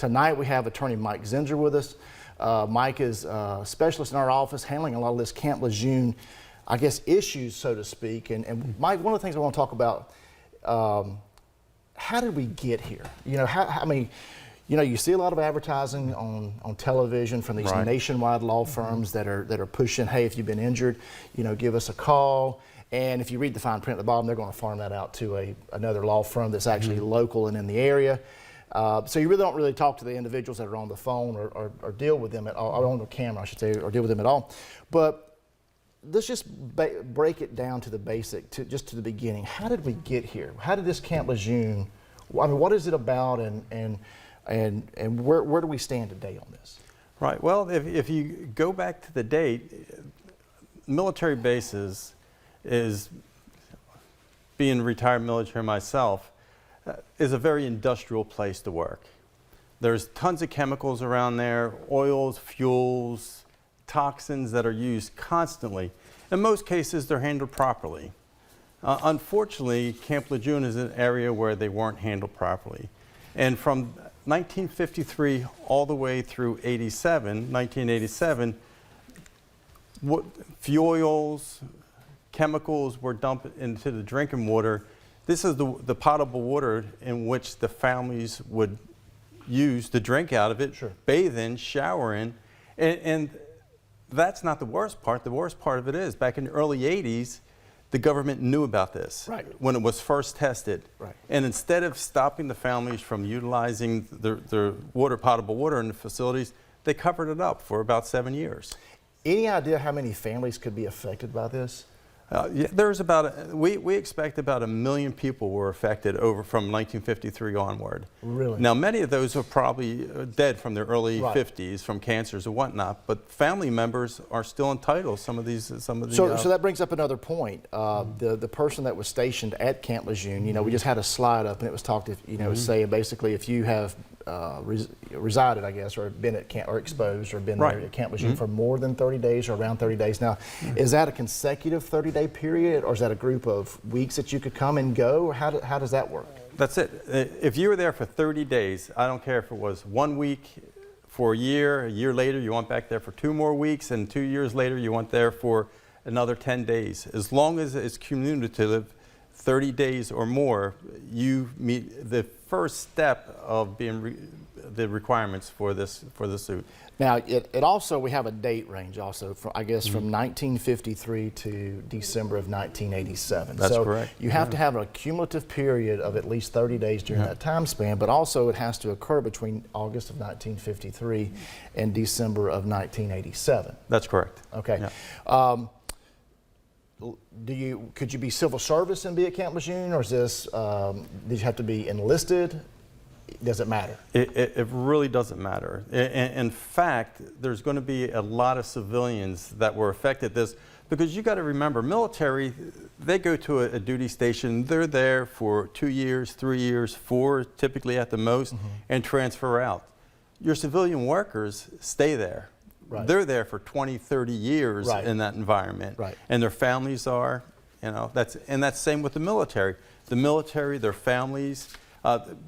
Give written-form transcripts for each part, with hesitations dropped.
Tonight we have attorney Mike Zinsser with us. Mike is a specialist in our office handling a lot of this Camp Lejeune, I guess, issues, so to speak. And Mike, one of the things I want to talk about, how did we get here? You know, I mean, you know, you see a lot of advertising on television from these nationwide law firms that are pushing, hey, if you've been injured, you know, give us a call. And if you read the fine print at the bottom, they're going to farm that out to another law firm that's actually local and in the area. So you really don't talk to the individuals that are on the phone or deal with them at all, or on the camera, I should say, or deal with them at all. But let's just break it down to the basic, just to the beginning. How did we get here? How did this Camp Lejeune, I mean, what is it about, and where do we stand today on this? Right. Well, if you go back to the date, military bases, is being retired military myself, is a very industrial place to work. There's tons of chemicals around there, oils, fuels, toxins that are used constantly. In most cases, they're handled properly. Unfortunately, Camp Lejeune is an area where they weren't handled properly. And from 1953 all the way through 1987, fuels, chemicals were dumped into the drinking water. This is the potable water in which the families would use to drink out of it, bathe in, shower in. And that's not the worst part. The worst part of it is, back in the early 80s, the government knew about this when it was first tested. And instead of stopping the families from utilizing the potable water in the facilities, they covered it up for about 7 years. Any idea how many families could be affected by this? Yeah, there's about, we expect about 1 million people were affected from 1953 onward. Really? Now, many of those are probably dead from their early 50s from cancers or whatnot, but family members are still entitled. Some of these. So that brings up another point. The person that was stationed at Camp Lejeune, you know, we just had a slide up and it was talked, you know, saying basically if you have resided, I guess, or been at camp or exposed or been there at Camp Lejeune for more than 30 days or around 30 days. Now, is that a consecutive 30-day period, or is that a group of weeks that you could come and go? Or how does that work? That's it. If you were there for 30 days, I don't care if it was 1 week for a year later you went back there for 2 more weeks, and 2 years later you went there for another 10 days. As long as it's cumulative, 30 days or more, you meet the first step of being the requirements for the suit. Now, it also, we have a date range also, I guess, from 1953 to December of 1987. That's correct. You have to have a cumulative period of at least 30 days during that time span, but also it has to occur between August of 1953 and December of 1987. That's correct. Okay. Yeah. Could you be civil service and be at Camp Lejeune, or is this, did you have to be enlisted? Does it matter? It really doesn't matter. In fact, there's going to be a lot of civilians that were affected this, because you got to remember, military, they go to a duty station, they're there for 2 years, 3 years, 4 typically at the most, and transfer out. Your civilian workers stay there. They're there for 20, 30 years in that environment. And their families are, you know, that's same with the military. The military, their families,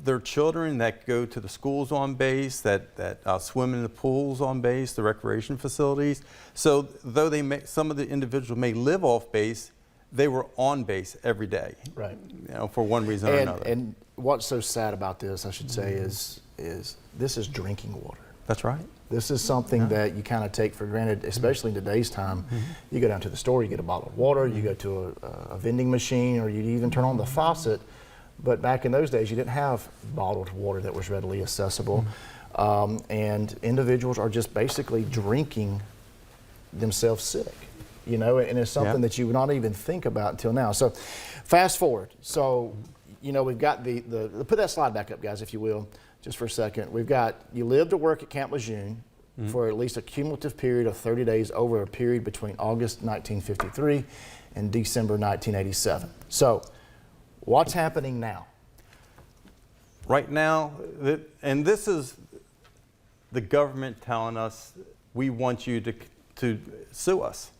their children that go to the schools on base, that swim in the pools on base, the recreation facilities. So though some of the individuals may live off base, they were on base every day. You know, for one reason or another. And what's so sad about this, I should say, is this is drinking water. That's right. This is something that you kind of take for granted, especially in today's time. You go down to the store, you get a bottle of water, you go to a vending machine, or you even turn on the faucet. But back in those days, you didn't have bottled water that was readily accessible. And individuals are just basically drinking themselves sick, you know, and it's something that you would not even think about until now. So fast forward. So, you know, we've got put that slide back up, guys, if you will, just for a second. We've got, you lived to work at Camp Lejeune for at least a cumulative period of 30 days over a period between August 1953 and December 1987. So what's happening now? Right now, and this is the government telling us, we want you to sue us.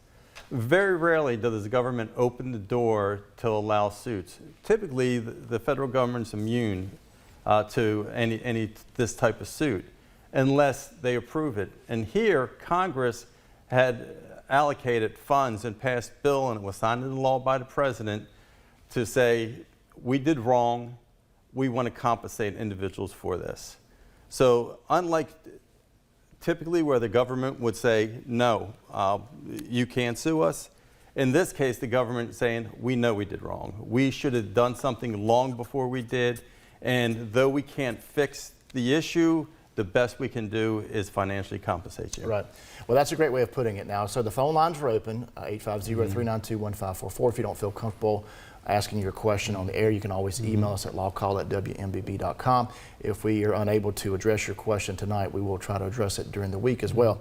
Very rarely does the government open the door to allow suits. Typically, the federal government's immune to this type of suit unless they approve it. And here, Congress had allocated funds and passed bill, and it was signed into law by the president to say, we did wrong, we want to compensate individuals for this. So unlike typically where the government would say, no, you can't sue us, in this case, the government is saying, we know we did wrong. We should have done something long before we did, and though we can't fix the issue, the best we can do is financially compensate you. Right. Well, that's a great way of putting it now. So the phone lines are open, 850-392-1544. If you don't feel comfortable asking your question on the air, you can always email us at lawcall@wmbb.com. If we are unable to address your question tonight, we will try to address it during the week as well.